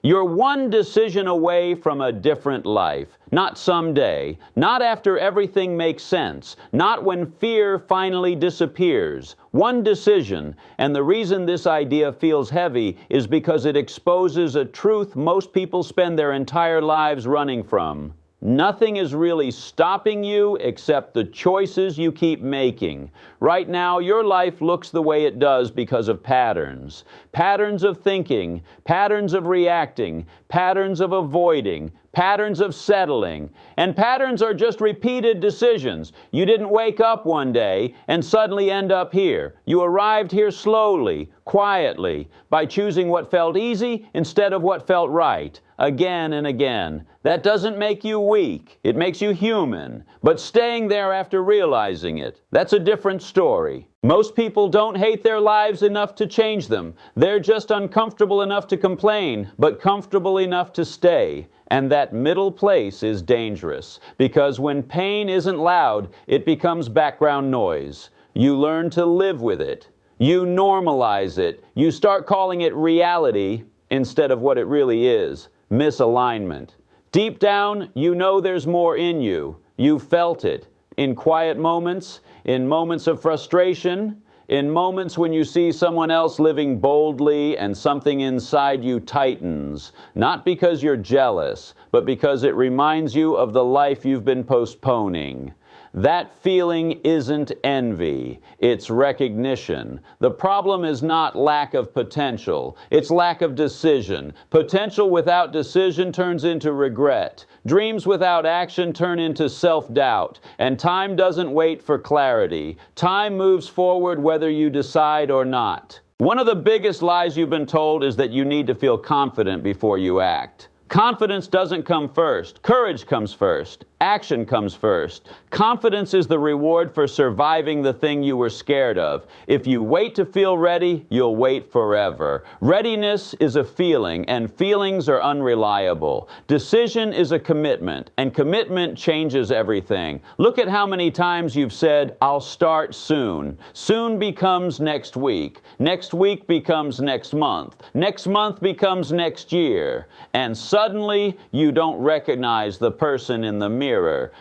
You're one decision away from a different life. Not someday, not after everything makes sense, not when fear finally disappears. One decision, and the reason this idea feels heavy is because it exposes a truth most people spend their entire lives running from. Nothing is really stopping you except the choices you keep making. Right now, your life looks the way it does because of patterns. Patterns of thinking, patterns of reacting, patterns of avoiding, patterns of settling. And patterns are just repeated decisions. You didn't wake up one day and suddenly end up here. You arrived here slowly, quietly, by choosing what felt easy instead of what felt right, again and again. That doesn't make you weak. It makes you human. But staying there after realizing it, that's a different story. Most people don't hate their lives enough to change them. They're just uncomfortable enough to complain, but comfortable enough to stay. And that middle place is dangerous, because when pain isn't loud, it becomes background noise. You learn to live with it. You normalize it. You start calling it reality instead of what it really is, misalignment. Deep down, you know there's more in you. You felt it in quiet moments, in moments of frustration, in moments when you see someone else living boldly and something inside you tightens, not because you're jealous, but because it reminds you of the life you've been postponing. That feeling isn't envy, it's recognition. The problem is not lack of potential, it's lack of decision. Potential without decision turns into regret. Dreams without action turn into self-doubt. And time doesn't wait for clarity. Time moves forward whether you decide or not. One of the biggest lies you've been told is that you need to feel confident before you act. Confidence doesn't come first. Courage comes first. Action comes first. Confidence is the reward for surviving the thing you were scared of. If you wait to feel ready, you'll wait forever. Readiness is a feeling, and feelings are unreliable. Decision is a commitment, and commitment changes everything. Look at how many times you've said, "I'll start soon." Soon becomes next week. Next week becomes next month. Next month becomes next year. And suddenly, you don't recognize the person in the mirror.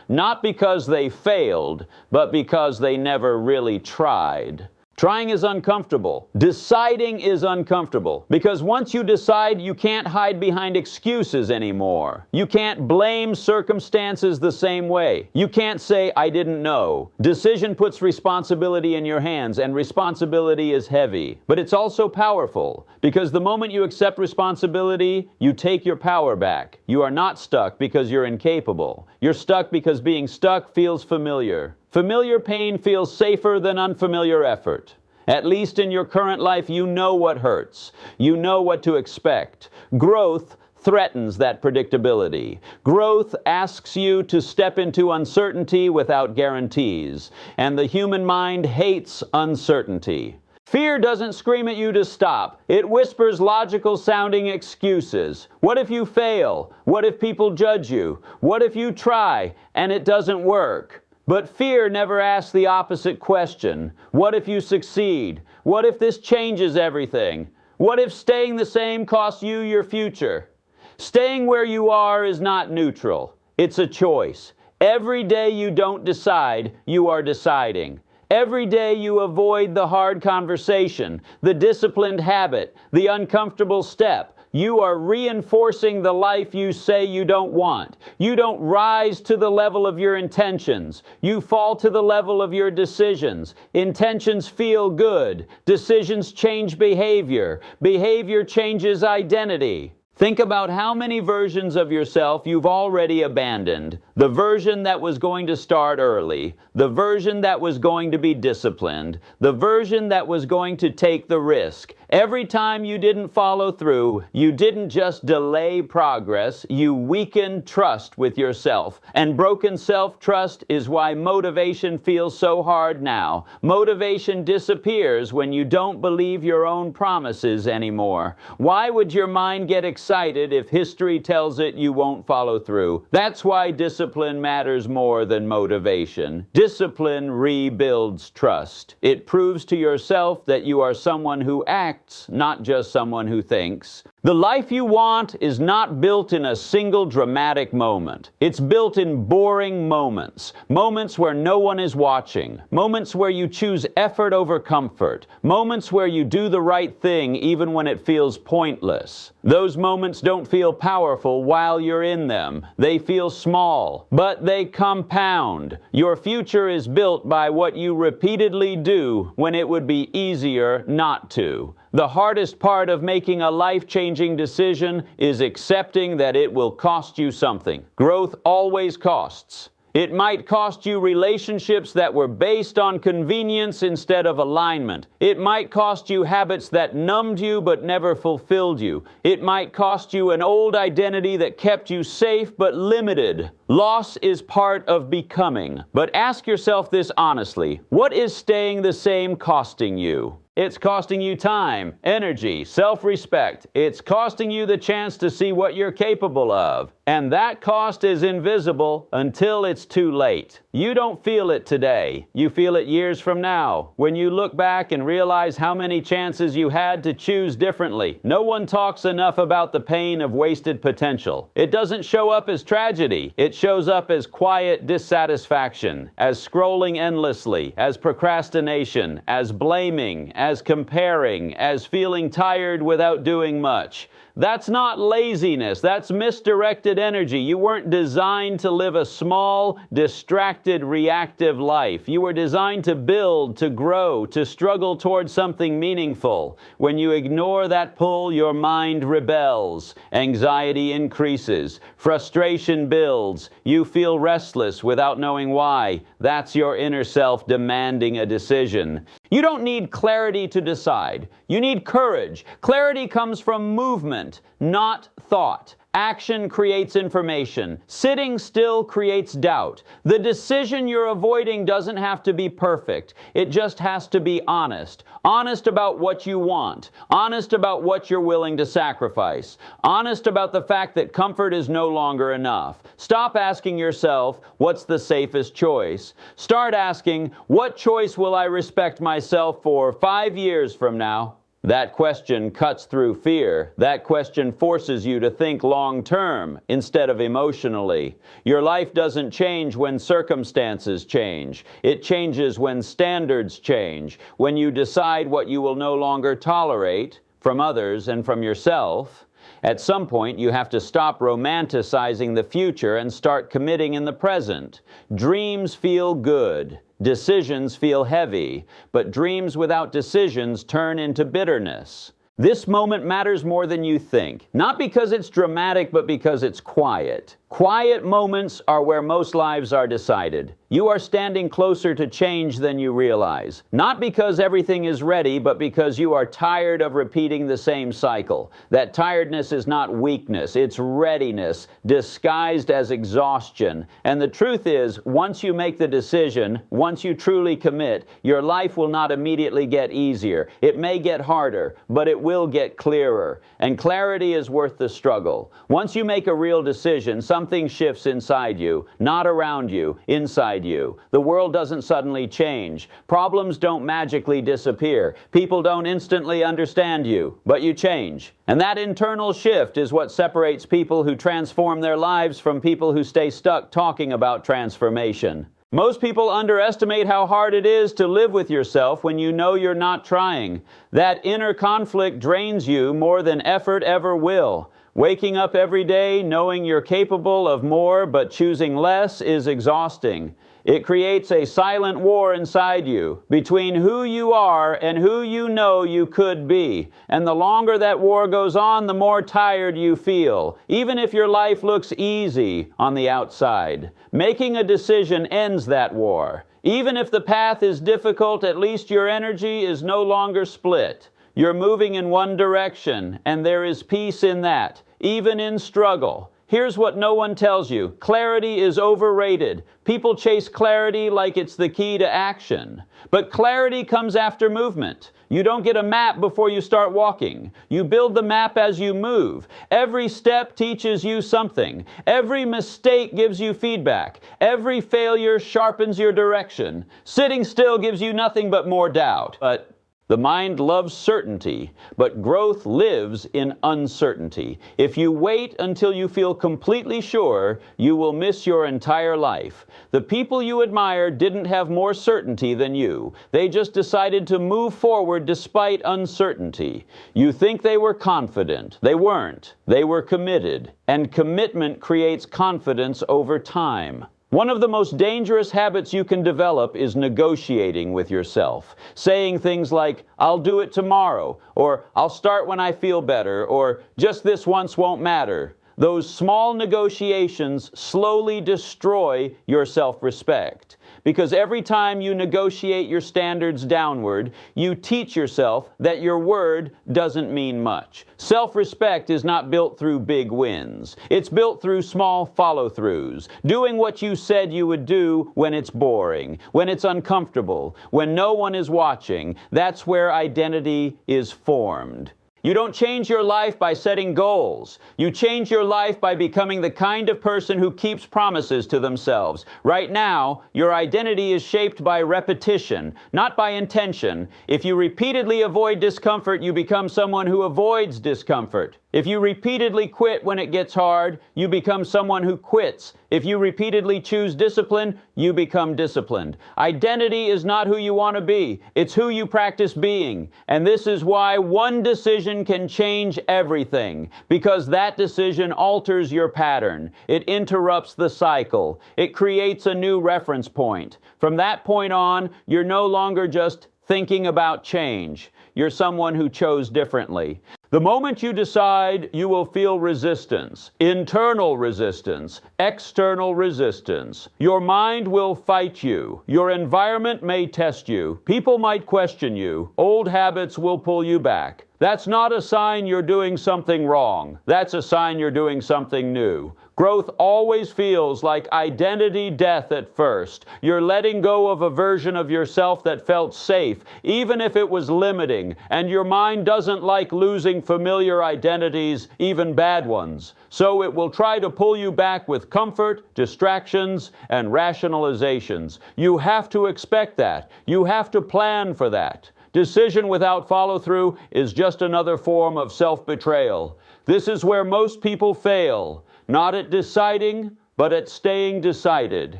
Not because they failed, but because they never really tried. Trying is uncomfortable. Deciding is uncomfortable. Because once you decide, you can't hide behind excuses anymore. You can't blame circumstances the same way. You can't say, "I didn't know." Decision puts responsibility in your hands, and responsibility is heavy. But it's also powerful. Because the moment you accept responsibility, you take your power back. You are not stuck because you're incapable. You're stuck because being stuck feels familiar. Familiar pain feels safer than unfamiliar effort. At least in your current life, you know what hurts. You know what to expect. Growth threatens that predictability. Growth asks you to step into uncertainty without guarantees. And the human mind hates uncertainty. Fear doesn't scream at you to stop. It whispers logical-sounding excuses. What if you fail? What if people judge you? What if you try and it doesn't work? But fear never asks the opposite question. What if you succeed? What if this changes everything? What if staying the same costs you your future? Staying where you are is not neutral. It's a choice. Every day you don't decide, you are deciding. Every day you avoid the hard conversation, the disciplined habit, the uncomfortable step. You are reinforcing the life you say you don't want. You don't rise to the level of your intentions. You fall to the level of your decisions. Intentions feel good. Decisions change behavior. Behavior changes identity. Think about how many versions of yourself you've already abandoned. The version that was going to start early. The version that was going to be disciplined. The version that was going to take the risk. Every time you didn't follow through, you didn't just delay progress, you weakened trust with yourself. And broken self-trust is why motivation feels so hard now. Motivation disappears when you don't believe your own promises anymore. Why would your mind get excited if history tells it you won't follow through? That's why discipline matters more than motivation. Discipline rebuilds trust. It proves to yourself that you are someone who acts, not just someone who thinks. The life you want is not built in a single dramatic moment. It's built in boring moments. Moments where no one is watching. Moments where you choose effort over comfort. Moments where you do the right thing even when it feels pointless. Those moments don't feel powerful while you're in them. They feel small, but they compound. Your future is built by what you repeatedly do when it would be easier not to. The hardest part of making a life-changing decision is accepting that it will cost you something. Growth always costs. It might cost you relationships that were based on convenience instead of alignment. It might cost you habits that numbed you but never fulfilled you. It might cost you an old identity that kept you safe but limited. Loss is part of becoming. But ask yourself this honestly. What is staying the same costing you? It's costing you time, energy, self-respect. It's costing you the chance to see what you're capable of. And that cost is invisible until it's too late. You don't feel it today. You feel it years from now, when you look back and realize how many chances you had to choose differently. No one talks enough about the pain of wasted potential. It doesn't show up as tragedy. It shows up as quiet dissatisfaction, as scrolling endlessly, as procrastination, as blaming, as comparing, as feeling tired without doing much. That's not laziness. That's misdirected energy. You weren't designed to live a small, distracted, reactive life. You were designed to build, to grow, to struggle towards something meaningful. When you ignore that pull, your mind rebels. Anxiety increases. Frustration builds. You feel restless without knowing why. That's your inner self demanding a decision. You don't need clarity to decide. You need courage. Clarity comes from movement, not thought. Action creates information. Sitting still creates doubt. The decision you're avoiding doesn't have to be perfect. It just has to be honest. Honest about what you want. Honest about what you're willing to sacrifice. Honest about the fact that comfort is no longer enough. Stop asking yourself, what's the safest choice? Start asking, what choice will I respect myself for 5 years from now? That question cuts through fear. That question forces you to think long-term instead of emotionally. Your life doesn't change when circumstances change. It changes when standards change. When you decide what you will no longer tolerate from others and from yourself. At some point, you have to stop romanticizing the future and start committing in the present. Dreams feel good. Decisions feel heavy, but dreams without decisions turn into bitterness. This moment matters more than you think, not because it's dramatic, but because it's quiet. Quiet moments are where most lives are decided. You are standing closer to change than you realize. Not because everything is ready, but because you are tired of repeating the same cycle. That tiredness is not weakness, it's readiness, disguised as exhaustion. And the truth is, once you make the decision, once you truly commit, your life will not immediately get easier. It may get harder, but it will get clearer. And clarity is worth the struggle. Once you make a real decision, something shifts inside you, not around you, inside you. The world doesn't suddenly change. Problems don't magically disappear. People don't instantly understand you, but you change. And that internal shift is what separates people who transform their lives from people who stay stuck talking about transformation. Most people underestimate how hard it is to live with yourself when you know you're not trying. That inner conflict drains you more than effort ever will. Waking up every day knowing you're capable of more but choosing less is exhausting. It creates a silent war inside you between who you are and who you know you could be. And the longer that war goes on, the more tired you feel, even if your life looks easy on the outside. Making a decision ends that war. Even if the path is difficult, at least your energy is no longer split. You're moving in one direction, and there is peace in that, even in struggle. Here's what no one tells you. Clarity is overrated. People chase clarity like it's the key to action. But clarity comes after movement. You don't get a map before you start walking. You build the map as you move. Every step teaches you something. Every mistake gives you feedback. Every failure sharpens your direction. Sitting still gives you nothing but more doubt. But The mind loves certainty, but growth lives in uncertainty. If you wait until you feel completely sure, you will miss your entire life. The people you admire didn't have more certainty than you. They just decided to move forward despite uncertainty. You think they were confident. They weren't. They were committed. And commitment creates confidence over time. One of the most dangerous habits you can develop is negotiating with yourself. Saying things like, "I'll do it tomorrow," or "I'll start when I feel better," or "just this once won't matter." Those small negotiations slowly destroy your self-respect. Because every time you negotiate your standards downward, you teach yourself that your word doesn't mean much. Self-respect is not built through big wins. It's built through small follow-throughs. Doing what you said you would do when it's boring, when it's uncomfortable, when no one is watching. That's where identity is formed. You don't change your life by setting goals. You change your life by becoming the kind of person who keeps promises to themselves. Right now, your identity is shaped by repetition, not by intention. If you repeatedly avoid discomfort, you become someone who avoids discomfort. If you repeatedly quit when it gets hard, you become someone who quits. If you repeatedly choose discipline, you become disciplined. Identity is not who you want to be. It's who you practice being. And this is why one decision can change everything. Because that decision alters your pattern. It interrupts the cycle. It creates a new reference point. From that point on, you're no longer just thinking about change. You're someone who chose differently. The moment you decide, you will feel resistance, internal resistance, external resistance. Your mind will fight you. Your environment may test you. People might question you. Old habits will pull you back. That's not a sign you're doing something wrong. That's a sign you're doing something new. Growth always feels like identity death at first. You're letting go of a version of yourself that felt safe, even if it was limiting, and your mind doesn't like losing familiar identities, even bad ones. So it will try to pull you back with comfort, distractions, and rationalizations. You have to expect that. You have to plan for that. Decision without follow-through is just another form of self-betrayal. This is where most people fail. Not at deciding, but at staying decided.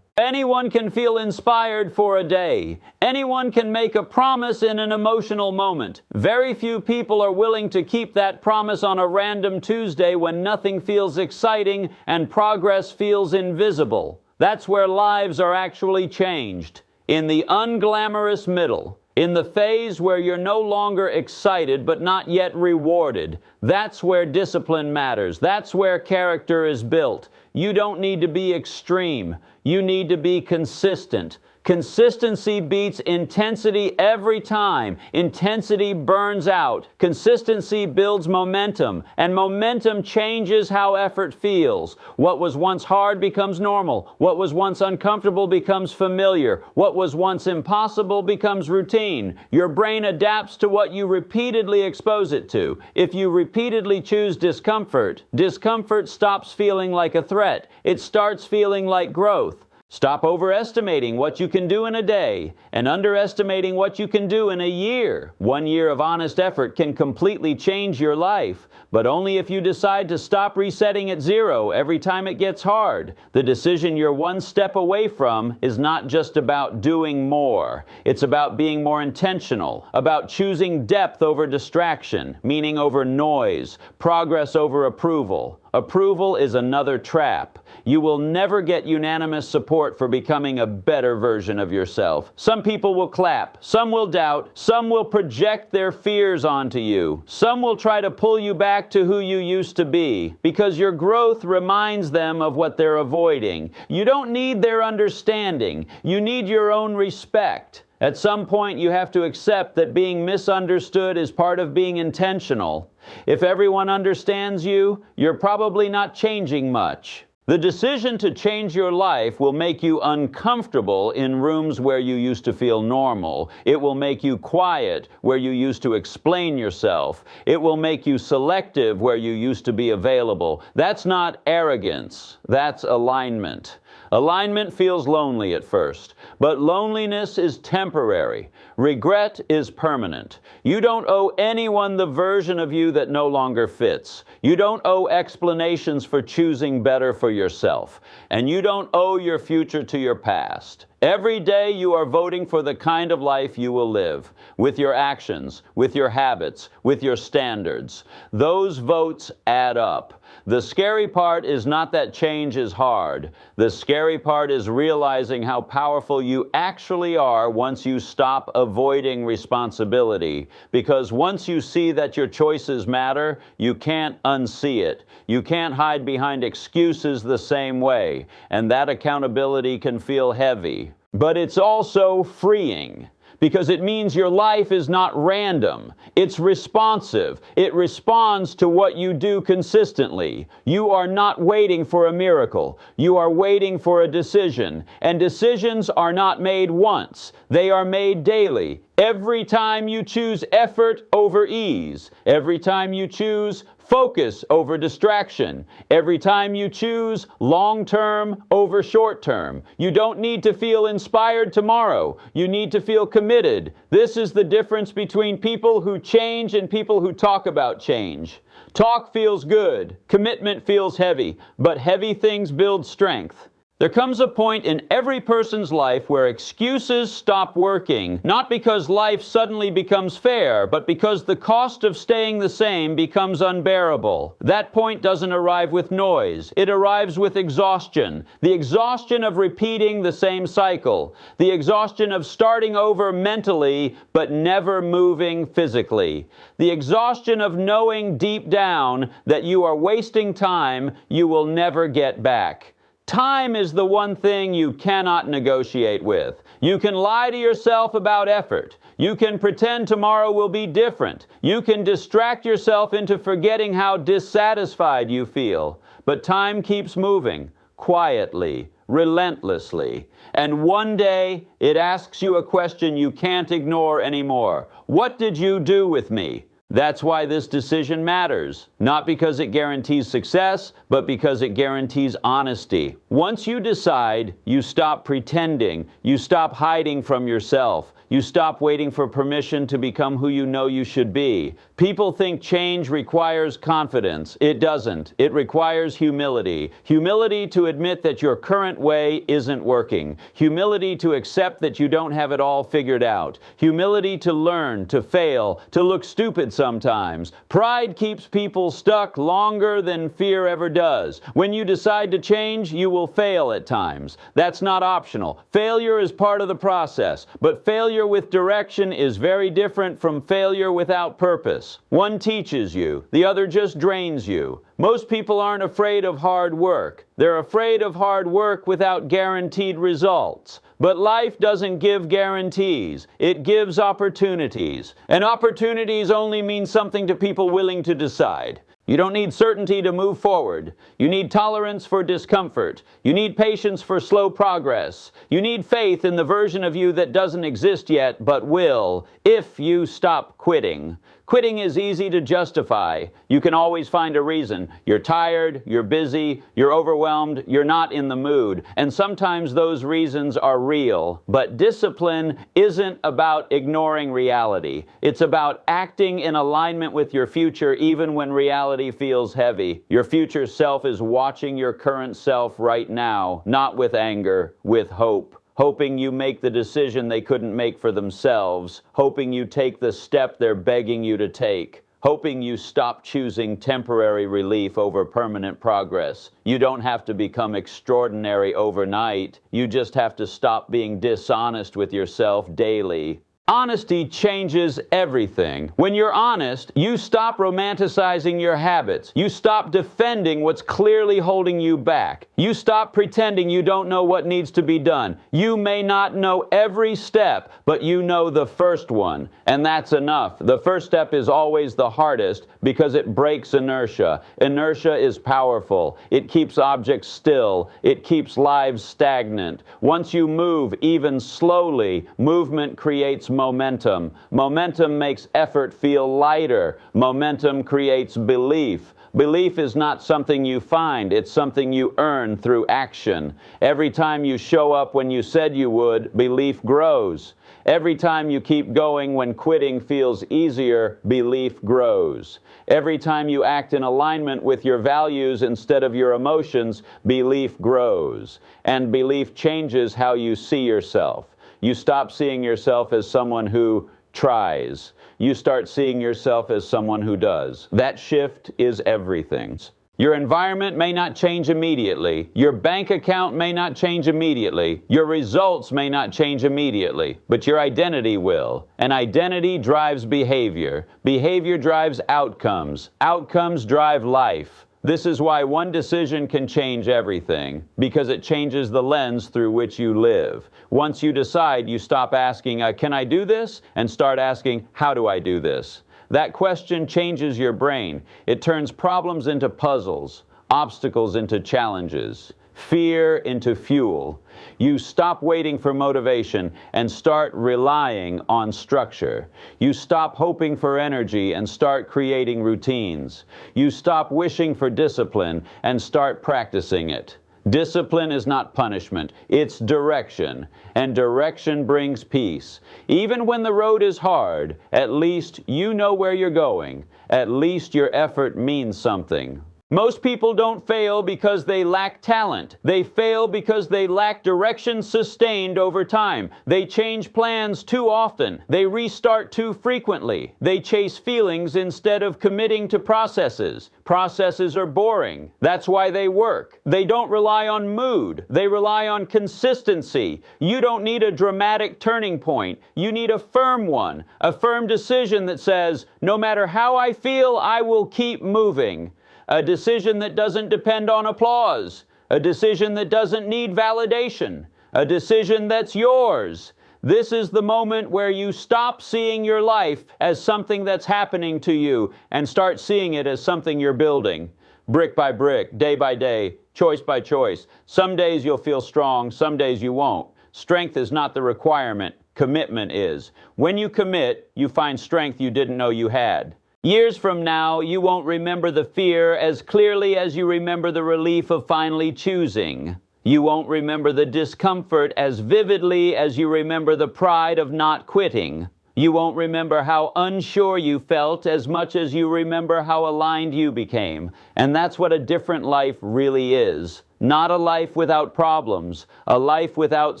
Anyone can feel inspired for a day. Anyone can make a promise in an emotional moment. Very few people are willing to keep that promise on a random Tuesday when nothing feels exciting and progress feels invisible. That's where lives are actually changed. In the unglamorous middle. In the phase where you're no longer excited but not yet rewarded. That's where discipline matters. That's where character is built. You don't need to be extreme. You need to be consistent. Consistency beats intensity every time. Intensity burns out. Consistency builds momentum, and momentum changes how effort feels. What was once hard becomes normal. What was once uncomfortable becomes familiar. What was once impossible becomes routine. Your brain adapts to what you repeatedly expose it to. If you repeatedly choose discomfort, discomfort stops feeling like a threat. It starts feeling like growth. Stop overestimating what you can do in a day and underestimating what you can do in a year. 1 year of honest effort can completely change your life, but only if you decide to stop resetting at zero every time it gets hard. The decision you're one step away from is not just about doing more. It's about being more intentional, about choosing depth over distraction, meaning over noise, progress over approval. Approval is another trap. You will never get unanimous support for becoming a better version of yourself. Some people will clap, some will doubt, some will project their fears onto you. Some will try to pull you back to who you used to be, because your growth reminds them of what they're avoiding. You don't need their understanding. You need your own respect. At some point, you have to accept that being misunderstood is part of being intentional. If everyone understands you, you're probably not changing much. The decision to change your life will make you uncomfortable in rooms where you used to feel normal. It will make you quiet where you used to explain yourself. It will make you selective where you used to be available. That's not arrogance. That's alignment. Alignment feels lonely at first, but loneliness is temporary. Regret is permanent. You don't owe anyone the version of you that no longer fits. You don't owe explanations for choosing better for yourself. And you don't owe your future to your past. Every day you are voting for the kind of life you will live, with your actions, with your habits, with your standards. Those votes add up. The scary part is not that change is hard. The scary part is realizing how powerful you actually are once you stop avoiding responsibility. Because once you see that your choices matter, you can't unsee it. You can't hide behind excuses the same way. And that accountability can feel heavy. But it's also freeing. Because it means your life is not random. It's responsive. It responds to what you do consistently. You are not waiting for a miracle. You are waiting for a decision. And decisions are not made once. They are made daily. Every time you choose effort over ease. Every time you choose focus over distraction. Every time you choose long-term over short-term. You don't need to feel inspired tomorrow. You need to feel committed. This is the difference between people who change and people who talk about change. Talk feels good. Commitment feels heavy. But heavy things build strength. There comes a point in every person's life where excuses stop working, not because life suddenly becomes fair, but because the cost of staying the same becomes unbearable. That point doesn't arrive with noise. It arrives with exhaustion. The exhaustion of repeating the same cycle. The exhaustion of starting over mentally, but never moving physically. The exhaustion of knowing deep down that you are wasting time you will never get back. Time is the one thing you cannot negotiate with. You can lie to yourself about effort. You can pretend tomorrow will be different. You can distract yourself into forgetting how dissatisfied you feel. But time keeps moving, quietly, relentlessly. And one day, it asks you a question you can't ignore anymore. What did you do with me? That's why this decision matters. Not because it guarantees success, but because it guarantees honesty. Once you decide, you stop pretending. You stop hiding from yourself. You stop waiting for permission to become who you know you should be. People think change requires confidence. It doesn't. It requires humility. Humility to admit that your current way isn't working. Humility to accept that you don't have it all figured out. Humility to learn, to fail, to look stupid sometimes. Pride keeps people stuck longer than fear ever does. When you decide to change, you will fail at times. That's not optional. Failure is part of the process, but failure with direction is very different from failure without purpose. One teaches you, the other just drains you. Most people aren't afraid of hard work. They're afraid of hard work without guaranteed results. But life doesn't give guarantees. It gives opportunities. And opportunities only mean something to people willing to decide. You don't need certainty to move forward. You need tolerance for discomfort. You need patience for slow progress. You need faith in the version of you that doesn't exist yet, but will, if you stop quitting. Quitting is easy to justify. You can always find a reason. You're tired, you're busy, you're overwhelmed, you're not in the mood. And sometimes those reasons are real. But discipline isn't about ignoring reality. It's about acting in alignment with your future even when reality feels heavy. Your future self is watching your current self right now, not with anger, with hope. Hoping you make the decision they couldn't make for themselves, hoping you take the step they're begging you to take, hoping you stop choosing temporary relief over permanent progress. You don't have to become extraordinary overnight. You just have to stop being dishonest with yourself daily. Honesty changes everything. When you're honest, you stop romanticizing your habits. You stop defending what's clearly holding you back. You stop pretending you don't know what needs to be done. You may not know every step, but you know the first one, and that's enough. The first step is always the hardest because it breaks inertia. Inertia is powerful. It keeps objects still. It keeps lives stagnant. Once you move, even slowly, movement creates momentum. Momentum makes effort feel lighter. Momentum creates belief. Belief is not something you find, it's something you earn through action. Every time you show up when you said you would, belief grows. Every time you keep going when quitting feels easier, belief grows. Every time you act in alignment with your values instead of your emotions, belief grows. And belief changes how you see yourself. You stop seeing yourself as someone who tries. You start seeing yourself as someone who does. That shift is everything. Your environment may not change immediately. Your bank account may not change immediately. Your results may not change immediately. But your identity will. And identity drives behavior. Behavior drives outcomes. Outcomes drive life. This is why one decision can change everything, because it changes the lens through which you live. Once you decide, you stop asking, can I do this? And start asking, how do I do this? That question changes your brain. It turns problems into puzzles, obstacles into challenges, fear into fuel. You stop waiting for motivation and start relying on structure. You stop hoping for energy and start creating routines. You stop wishing for discipline and start practicing it. Discipline is not punishment, it's direction, and direction brings peace. Even when the road is hard, at least you know where you're going. At least your effort means something. Most people don't fail because they lack talent. They fail because they lack direction sustained over time. They change plans too often. They restart too frequently. They chase feelings instead of committing to processes. Processes are boring. That's why they work. They don't rely on mood. They rely on consistency. You don't need a dramatic turning point. You need a firm one. A firm decision that says, no matter how I feel, I will keep moving. A decision that doesn't depend on applause. A decision that doesn't need validation. A decision that's yours. This is the moment where you stop seeing your life as something that's happening to you and start seeing it as something you're building. Brick by brick, day by day, choice by choice. Some days you'll feel strong, some days you won't. Strength is not the requirement, commitment is. When you commit, you find strength you didn't know you had. Years from now, you won't remember the fear as clearly as you remember the relief of finally choosing. You won't remember the discomfort as vividly as you remember the pride of not quitting. You won't remember how unsure you felt as much as you remember how aligned you became. And that's what a different life really is. Not a life without problems, a life without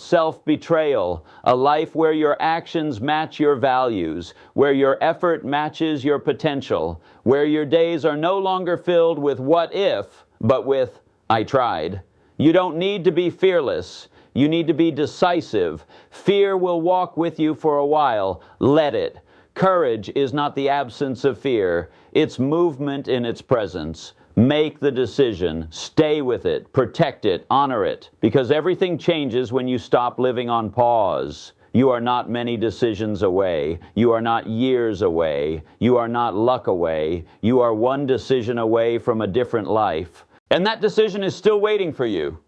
self-betrayal, a life where your actions match your values, where your effort matches your potential, where your days are no longer filled with what if, but with I tried. You don't need to be fearless. You need to be decisive. Fear will walk with you for a while. Let it. Courage is not the absence of fear. It's movement in its presence. Make the decision. Stay with it. Protect it. Honor it. Because everything changes when you stop living on pause. You are not many decisions away. You are not years away. You are not luck away. You are one decision away from a different life. And that decision is still waiting for you.